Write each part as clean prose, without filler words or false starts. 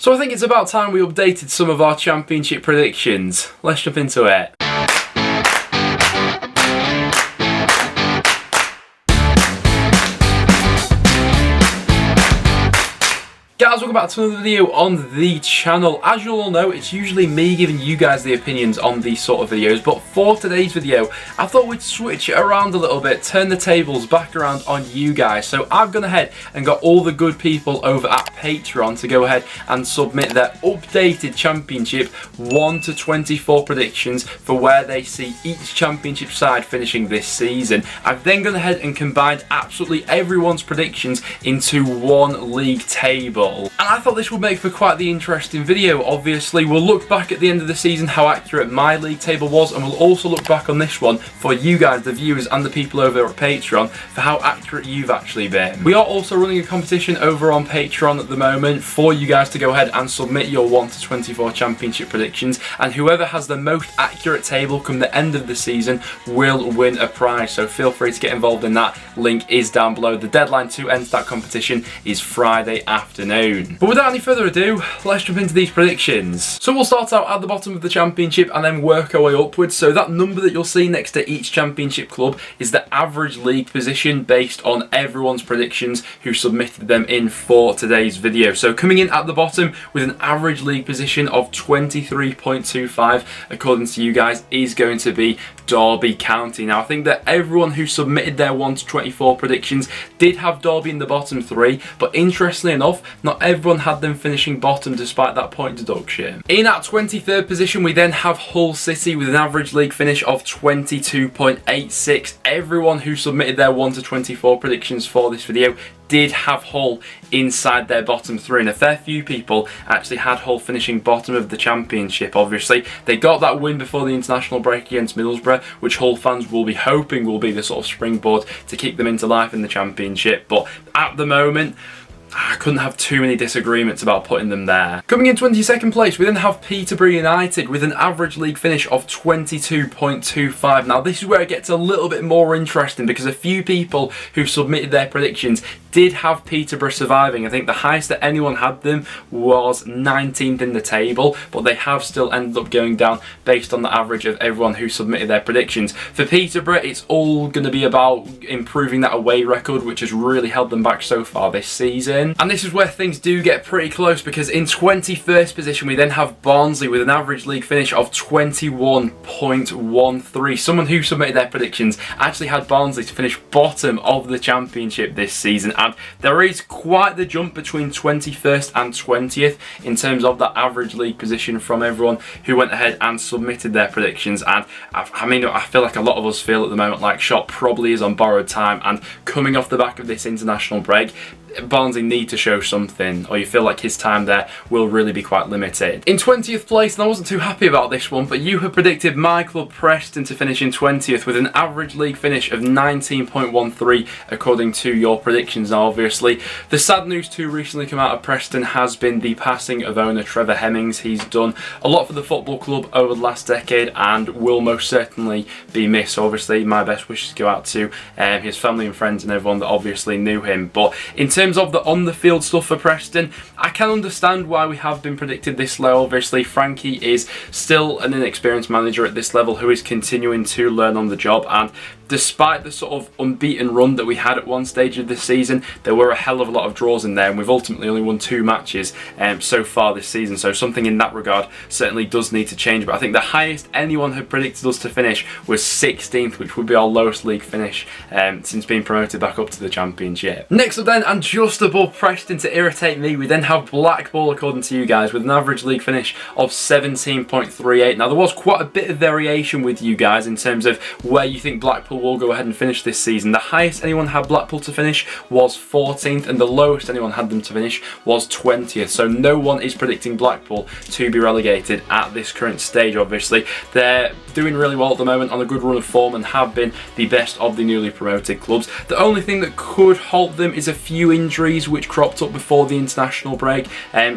So I think it's about time we updated some of our championship predictions. Let's jump into it. Guys, welcome back to another video on the channel. As you all know, it's usually me giving you guys the opinions on these sort of videos, but for today's video, I thought we'd switch it around a little bit, turn the tables back around on you guys. So I've gone ahead and got all the good people over at Patreon to go ahead and submit their updated championship 1 to 24 predictions for where they see each championship side finishing this season. I've then gone ahead and combined absolutely everyone's predictions into one league table. And I thought this would make for quite the interesting video. Obviously, we'll look back at the end of the season how accurate my league table was, and we'll also look back on this one for you guys, the viewers and the people over at Patreon, for how accurate you've actually been. We are also running a competition over on Patreon at the moment for you guys to go ahead and submit your 1 to 24 championship predictions, and whoever has the most accurate table come the end of the season will win a prize. So feel free to get involved in that. Link is down below. The deadline to enter that competition is Friday afternoon. But without any further ado, let's jump into these predictions. So we'll start out at the bottom of the championship and then work our way upwards. So that number that you'll see next to each championship club is the average league position based on everyone's predictions who submitted them in for today's video. So coming in at the bottom with an average league position of 23.25 according to you guys is going to be Derby County. Now I think that everyone who submitted their 1 to 24 predictions did have Derby in the bottom 3, but interestingly enough, not everyone had them finishing bottom despite that point deduction. In at 23rd position we then have Hull City with an average league finish of 22.86. Everyone who submitted their 1 to 24 predictions for this video did have Hull inside their bottom 3, and a fair few people actually had Hull finishing bottom of the championship. Obviously they got that win before the international break against Middlesbrough, which Hull fans will be hoping will be the sort of springboard to kick them into life in the championship, but at the moment I couldn't have too many disagreements about putting them there. Coming in 22nd place, we then have Peterborough United with an average league finish of 22.25. Now this is where it gets a little bit more interesting because a few people who submitted their predictions did have Peterborough surviving. I think the highest that anyone had them was 19th in the table, but they have still ended up going down based on the average of everyone who submitted their predictions. For Peterborough, it's all going to be about improving that away record, which has really held them back so far this season. And this is where things do get pretty close, because in 21st position we then have Barnsley with an average league finish of 21.13. Someone who submitted their predictions actually had Barnsley to finish bottom of the championship this season, and there is quite the jump between 21st and 20th in terms of the average league position from everyone who went ahead and submitted their predictions. And I mean, I feel like a lot of us feel at the moment like Shot probably is on borrowed time, and coming off the back of this international break, Barnsley need to show something, or you feel like his time there will really be quite limited. In 20th place, and I wasn't too happy about this one, but you have predicted my club Preston to finish in 20th with an average league finish of 19.13 according to your predictions. Now obviously the sad news to recently come out of Preston has been the passing of owner Trevor Hemmings. He's done a lot for the football club over the last decade and will most certainly be missed. So obviously my best wishes go out to his family and friends and everyone that obviously knew him. But in terms of the on the field stuff for Preston, I can understand why we have been predicted this low. Obviously Frankie is still an inexperienced manager at this level who is continuing to learn on the job, and despite the sort of unbeaten run that we had at one stage of this season, there were a hell of a lot of draws in there, and we've ultimately only won 2 matches so far this season, so something in that regard certainly does need to change. But I think the highest anyone had predicted us to finish was 16th, which would be our lowest league finish since being promoted back up to the championship. Next up then, and just above Preston to irritate me, we then have Blackpool according to you guys with an average league finish of 17.38. Now there was quite a bit of variation with you guys in terms of where you think Blackpool will go ahead and finish this season. The highest anyone had Blackpool to finish was 14th, and the lowest anyone had them to finish was 20th. So no one is predicting Blackpool to be relegated at this current stage. Obviously they're doing really well at the moment, on a good run of form, and have been the best of the newly promoted clubs. The only thing that could halt them is a few injuries which cropped up before the international break.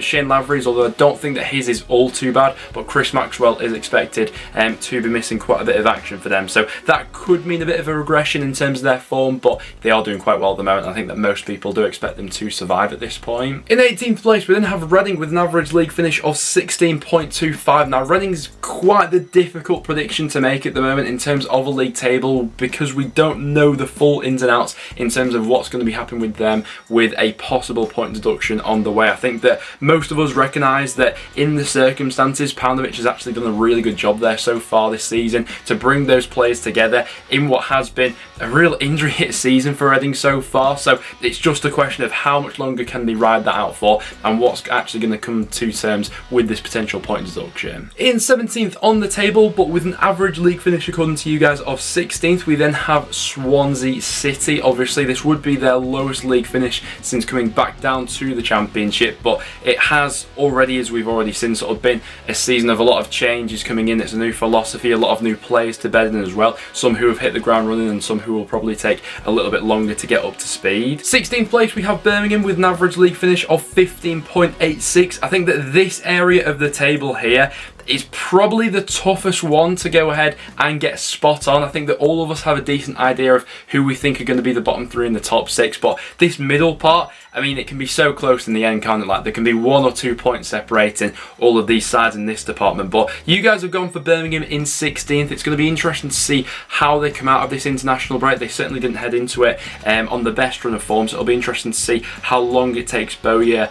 Shane Lavery's, although I don't think that his is all too bad, but Chris Maxwell is expected to be missing quite a bit of action for them. So that could mean a bit of a regression in terms of their form, but they are doing quite well at the moment. I think that most people do expect them to survive at this point. In 18th place, we then have Reading with an average league finish of 16.25. Now, Reading's quite the difficult prediction to make at the moment in terms of a league table, because we don't know the full ins and outs in terms of what's going to be happening with them with a possible point deduction on the way. I think that most of us recognise that in the circumstances, Paunovic has actually done a really good job there so far this season to bring those players together in what has been a real injury hit season for Reading so far. So it's just a question of how much longer can they ride that out for, and what's actually going to come to terms with this potential point deduction. In 17th on the table, but with an average league finish according to you guys of 16th, we then have Swansea City. Obviously this would be their lowest league finish since coming back down to the Championship, but it has already, as we've already seen, sort of been a season of a lot of changes coming in. It's a new philosophy, a lot of new players to bed in as well, some who have hit the ground running and some who will probably take a little bit longer to get up to speed. 16th place we have Birmingham with an average league finish of 15.86. I think that this area of the table here is probably the toughest one to go ahead and get spot on. I think that all of us have a decent idea of who we think are going to be the bottom three in the top six, but this middle part, I mean, it can be so close in the end, can't it? Like, there can be 1 or 2 points separating all of these sides in this department. But you guys have gone for Birmingham in 16th. It's going to be interesting to see how they come out of this international break. They certainly didn't head into it on the best run of form, so it'll be interesting to see how long it takes Bowyer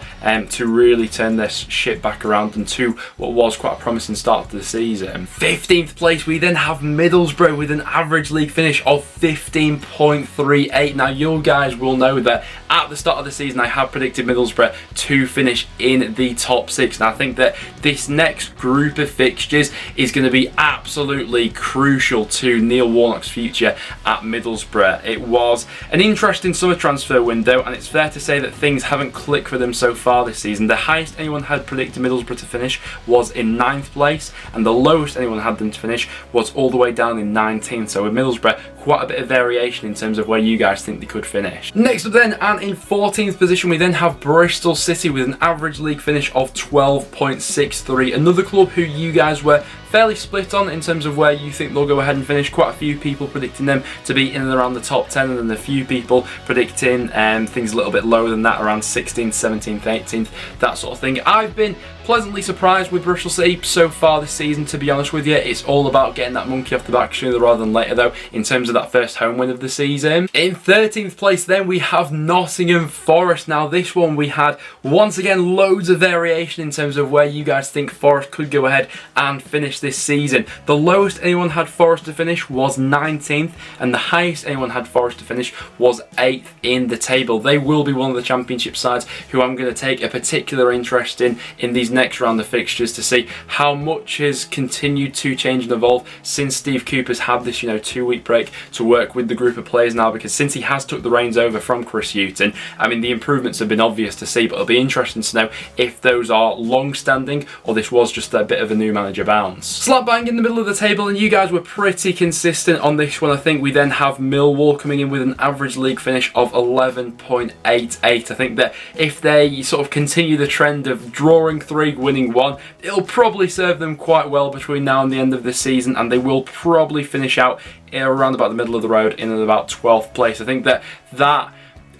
to really turn this ship back around and to what was quite a promising start to the season. 15th place, we then have Middlesbrough with an average league finish of 15.38. Now, you guys will know that at the start of the season, I have predicted Middlesbrough to finish in the top six. And I think that this next group of fixtures is going to be absolutely crucial to Neil Warnock's future at Middlesbrough. It was an interesting summer transfer window, and it's fair to say that things haven't clicked for them so far this season. The highest anyone had predicted Middlesbrough to finish was in 9th place, and the lowest anyone had them to finish was all the way down in 19th. So with Middlesbrough, quite a bit of variation in terms of where you guys think they could finish. Next up then, and in 14th position, we then have Bristol City with an average league finish of 12.63. Another club who you guys were fairly split on in terms of where you think they'll go ahead and finish. Quite a few people predicting them to be in and around the top 10, and then a few people predicting things a little bit lower than that, around 16th, 17th, 18th, that sort of thing. I've been pleasantly surprised with Bristol City so far this season, to be honest with you. It's all about getting that monkey off the back sooner rather than later, though, in terms of that first home win of the season. In 13th place then, we have Nottingham Forest. Now, this one we had, once again, loads of variation in terms of where you guys think Forest could go ahead and finish this season. The lowest anyone had Forest to finish was 19th, and the highest anyone had Forest to finish was 8th in the table. They will be one of the Championship sides who I'm going to take a particular interest in these next round of fixtures, to see how much has continued to change and evolve since Steve Cooper's had this 2-week break to work with the group of players now, because since he has took the reins over from Chris Hughton, I mean, the improvements have been obvious to see, but it'll be interesting to know if those are long-standing or this was just a bit of a new manager bounce. Slap bang in the middle of the table, and you guys were pretty consistent on this one. I think we then have Millwall coming in with an average league finish of 11.88. I think that if they sort of continue the trend of drawing 3, winning 1, it'll probably serve them quite well between now and the end of the season, and they will probably finish out around about the middle of the road in about 12th place. I think that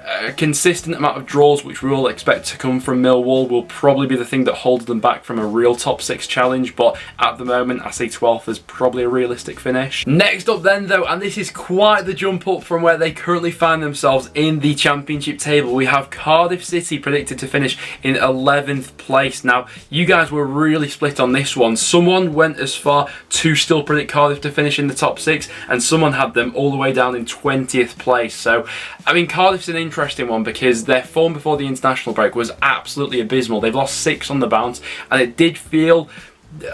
a consistent amount of draws, which we all expect to come from Millwall, will probably be the thing that holds them back from a real top 6 challenge, but at the moment I see 12th as probably a realistic finish. Next up then though, and this is quite the jump up from where they currently find themselves in the Championship table, we have Cardiff City predicted to finish in 11th place. Now, you guys were really split on this one. Someone went as far to still predict Cardiff to finish in the top 6, and someone had them all the way down in 20th place. So, I mean, Cardiff's an interesting one because their form before the international break was absolutely abysmal. They've lost 6 on the bounce, and it did feel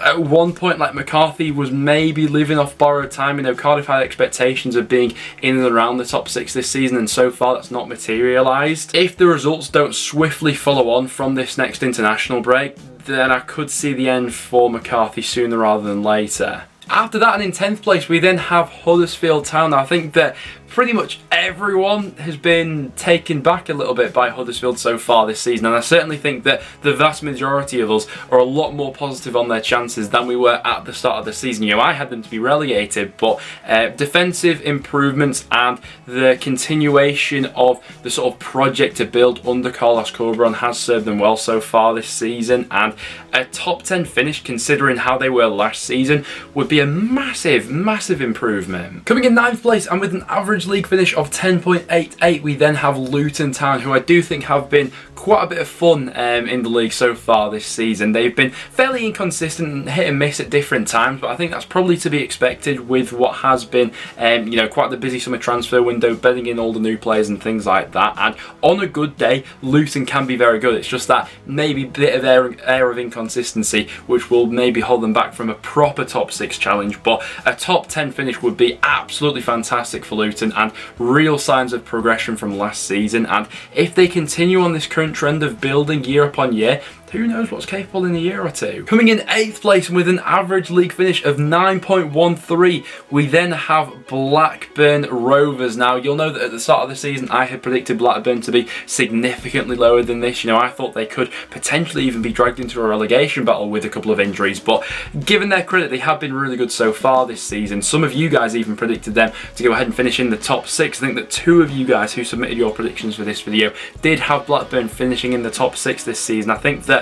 at one point like McCarthy was maybe living off borrowed time. Cardiff had expectations of being in and around the top 6 this season, and so far that's not materialised. If the results don't swiftly follow on from this next international break, then I could see the end for McCarthy sooner rather than later. After that, and in 10th place, we then have Huddersfield Town. Now, I think that pretty much everyone has been taken back a little bit by Huddersfield so far this season, and I certainly think that the vast majority of us are a lot more positive on their chances than we were at the start of the season. You know, I had them to be relegated, but defensive improvements and the continuation of the sort of project to build under Carlos Corberan has served them well so far this season, and a top 10 finish, considering how they were last season, would be a massive, massive improvement. Coming in 9th place and with an average league finish of 10.88, we then have Luton Town, who I do think have been quite a bit of fun in the league so far this season. They've been fairly inconsistent and hit and miss at different times, but I think that's probably to be expected with what has been you know, quite the busy summer transfer window, bedding in all the new players and things like that. And on a good day, Luton can be very good. It's just that maybe bit of air of inconsistency which will maybe hold them back from a proper top 6 challenge, but a top 10 finish would be absolutely fantastic for Luton and real signs of progression from last season. And if they continue on this current trend of building year upon year, who knows what's capable in a year or two. Coming in 8th place with an average league finish of 9.13, we then have Blackburn Rovers. Now, you'll know that at the start of the season, I had predicted Blackburn to be significantly lower than this. You know, I thought they could potentially even be dragged into a relegation battle with a couple of injuries, but given their credit, they have been really good so far this season. Some of you guys even predicted them to go ahead and finish in the top 6. I think that 2 of you guys who submitted your predictions for this video did have Blackburn finishing in the top 6 this season. I think that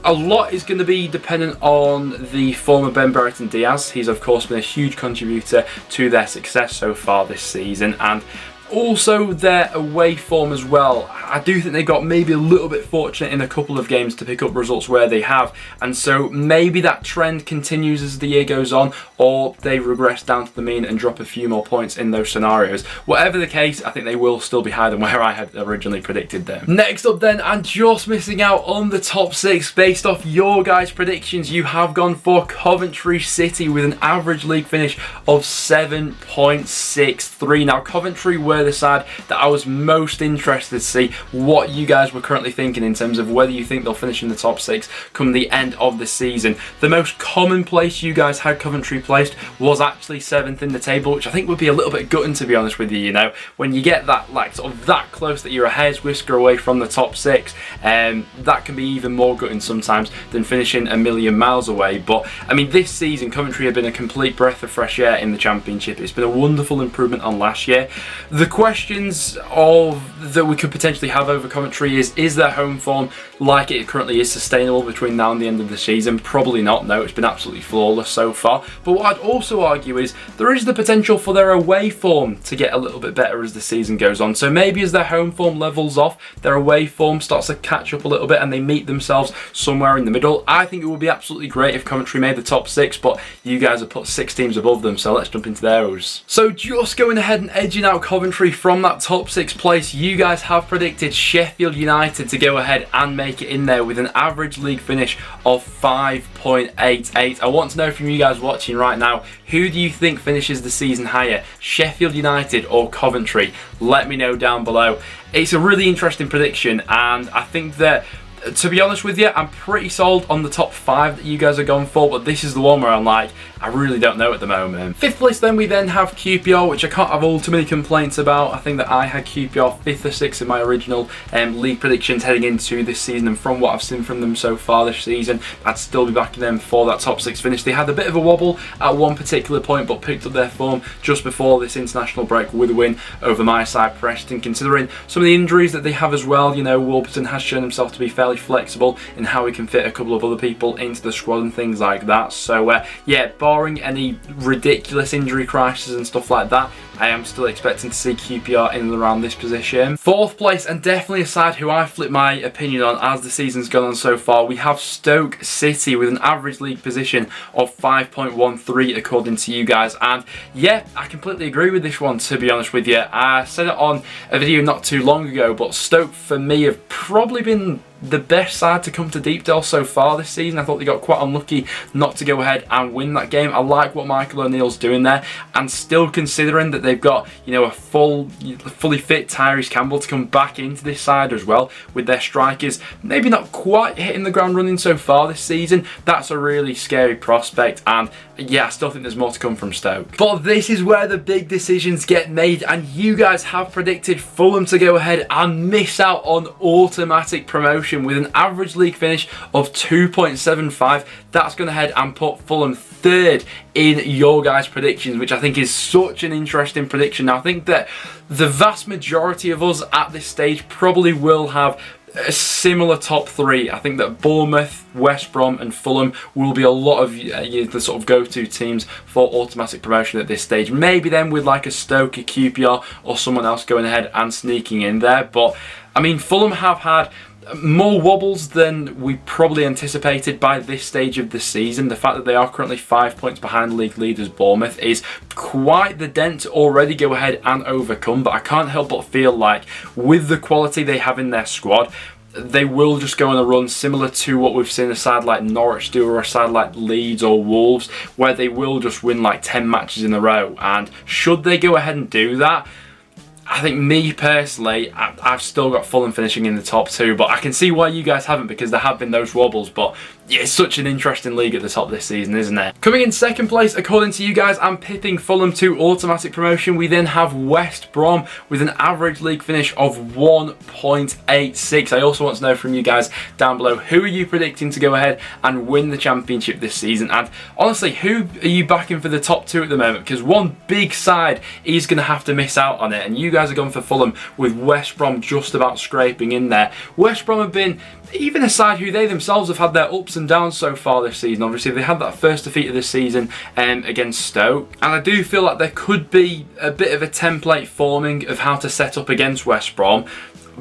a lot is going to be dependent on the former Ben Brereton Diaz. He's of course been a huge contributor to their success so far this season, and also their away form as well. I do think they got maybe a little bit fortunate in a couple of games to pick up results where they have, and so maybe that trend continues as the year goes on, or they regress down to the mean and drop a few more points in those scenarios. Whatever the case, I think they will still be higher than where I had originally predicted them. Next up then, and just missing out on the top 6 based off your guys' predictions, you have gone for Coventry City with an average league finish of 7.63. Now, Coventry were the side that I was most interested to see what you guys were currently thinking in terms of whether you think they'll finish in the top 6 come the end of the season. The most common place you guys had Coventry placed was actually 7th in the table, which I think would be a little bit gutting, to be honest with you. You know, when you get that, like, sort of that close that you're a hair's whisker away from the top 6, that can be even more gutting sometimes than finishing a million miles away. But I mean, this season Coventry have been a complete breath of fresh air in the Championship. It's been a wonderful improvement on last year. The questions that we could potentially have over Coventry is their home form, like it currently is, sustainable between now and the end of the season? Probably not. No, it's been absolutely flawless so far. But what I'd also argue is there is the potential for their away form to get a little bit better as the season goes on. So maybe as their home form levels off, their away form starts to catch up a little bit and they meet themselves somewhere in the middle. I think it would be absolutely great if Coventry made the top 6, but you guys have put 6 teams above them, so let's jump into those. So just going ahead and edging out Coventry from that top 6 place, you guys have predicted Sheffield United to go ahead and make it in there with an average league finish of 5.88. I want to know from you guys watching right now, who do you think finishes the season higher, Sheffield United or Coventry? Let me know down below. It's a really interesting prediction, and I think that, to be honest with you, I'm pretty sold on the top 5 that you guys are going for, but this is the one where I'm like, I really don't know at the moment. 5th place then, we then have QPR, which I can't have all too many complaints about. I think that I had QPR 5th or 6th in my original league predictions heading into this season, and from what I've seen from them so far this season, I'd still be backing them for that top 6 finish. They had a bit of a wobble at one particular point, but picked up their form just before this international break with a win over my side, Preston. Considering some of the injuries that they have as well, you know, Warburton has shown himself to be fairly flexible in how he can fit a couple of other people into the squad and things like that. So yeah, barring any ridiculous injury crises and stuff like that, I am still expecting to see QPR in and around this position. 4th place, and definitely a side who I flip my opinion on as the season's gone on so far, we have Stoke City with an average league position of 5.13 according to you guys. And yeah, I completely agree with this one, to be honest with you. I said it on a video not too long ago, but Stoke for me have probably been the best side to come to Deepdale so far this season. I thought they got quite unlucky not to go ahead and win that game. I like what Michael O'Neill's doing there, and still considering that they've got, you know, a fully fit Tyrese Campbell to come back into this side as well, with their strikers maybe not quite hitting the ground running so far this season. That's a really scary prospect, and yeah, I still think there's more to come from Stoke. But this is where the big decisions get made, and you guys have predicted Fulham to go ahead and miss out on automatic promotion with an average league finish of 2.75. That's going to head and put Fulham third in your guys' predictions, which I think is such an interesting prediction. Now, I think that the vast majority of us at this stage probably will have a similar top three. I think that Bournemouth, West Brom and Fulham will be a lot of the sort of go-to teams for automatic promotion at this stage. Maybe then with like a Stoke, a QPR or someone else going ahead and sneaking in there. But I mean, Fulham have had more wobbles than we probably anticipated by this stage of the season. The fact that they are currently 5 points behind league leaders Bournemouth is quite the dent to already go ahead and overcome, but I can't help but feel like with the quality they have in their squad, they will just go on a run similar to what we've seen a side like Norwich do, or a side like Leeds or Wolves, where they will just win like 10 matches in a row. And should they go ahead and do that, I think me personally, I've still got Fulham finishing in the top two, but I can see why you guys haven't, because there have been those wobbles. But yeah, it's such an interesting league at the top this season, isn't it? Coming in second place, according to you guys, I'm pipping Fulham to automatic promotion. We then have West Brom with an average league finish of 1.86. I also want to know from you guys down below, who are you predicting to go ahead and win the championship this season? And honestly, who are you backing for the top two at the moment? Because one big side is going to have to miss out on it, and you guys are going for Fulham with West Brom just about scraping in there. West Brom have been even a side who they themselves have had their ups and downs so far this season. Obviously, they had that first defeat of the season against Stoke, and I do feel like there could be a bit of a template forming of how to set up against West Brom.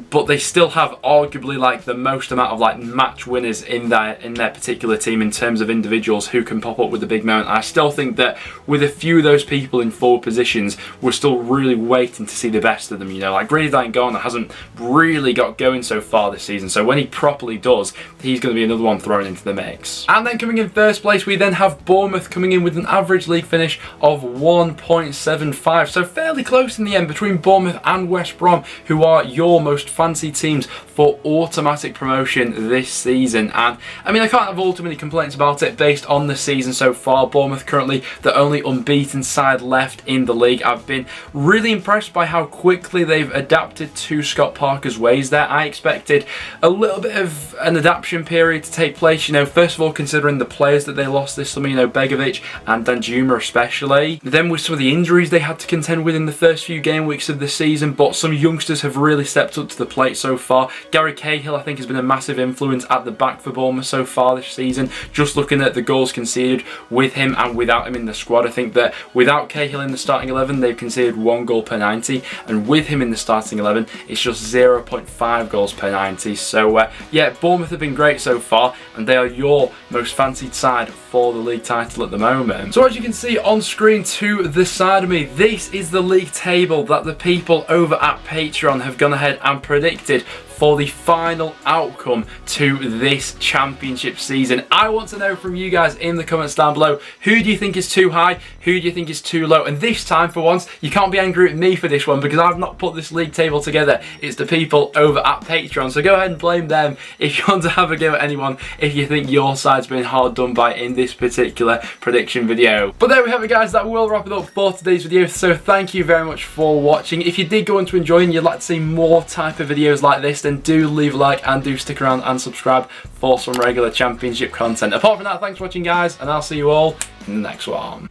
But they still have arguably like the most amount of like match winners in their particular team in terms of individuals who can pop up with the big moment. I still think that with a few of those people in forward positions, we're still really waiting to see the best of them. You know, like Granny Diangana hasn't really got going so far this season, so when he properly does, he's going to be another one thrown into the mix. And then coming in first place, we then have Bournemouth coming in with an average league finish of 1.75. So fairly close in the end between Bournemouth and West Brom, who are your most fancy teams for automatic promotion this season. And I mean, I can't have all too many complaints about it based on the season so far. Bournemouth currently the only unbeaten side left in the league. I've been really impressed by how quickly they've adapted to Scott Parker's ways there. I expected a little bit of an adaptation period to take place, you know, first of all considering the players that they lost this summer, you know, Begovic and Danjuma especially. Then with some of the injuries they had to contend with in the first few game weeks of the season, but some youngsters have really stepped up to the plate so far. Gary Cahill, I think, has been a massive influence at the back for Bournemouth so far this season. Just looking at the goals conceded with him and without him in the squad, I think that without Cahill in the starting 11, they've conceded 1 goal per 90, and with him in the starting 11, it's just 0.5 goals per 90. So yeah, Bournemouth have been great so far, and they are your most fancied side for the league title at the moment. So as you can see on screen to the side of me, this is the league table that the people over at Patreon have gone ahead and predicted for the final outcome to this championship season. I want to know from you guys in the comments down below, who do you think is too high, who do you think is too low? And this time, for once, you can't be angry at me for this one, because I've not put this league table together. It's the people over at Patreon, so go ahead and blame them if you want to have a go at anyone, if you think your side's been hard done by in this particular prediction video. But there we have it, guys. That will wrap it up for today's video, so thank you very much for watching. If you did go on to enjoy and you'd like to see more type of videos like this, then do leave a like and do stick around and subscribe for some regular championship content. Apart from that, thanks for watching, guys, and I'll see you all in the next one.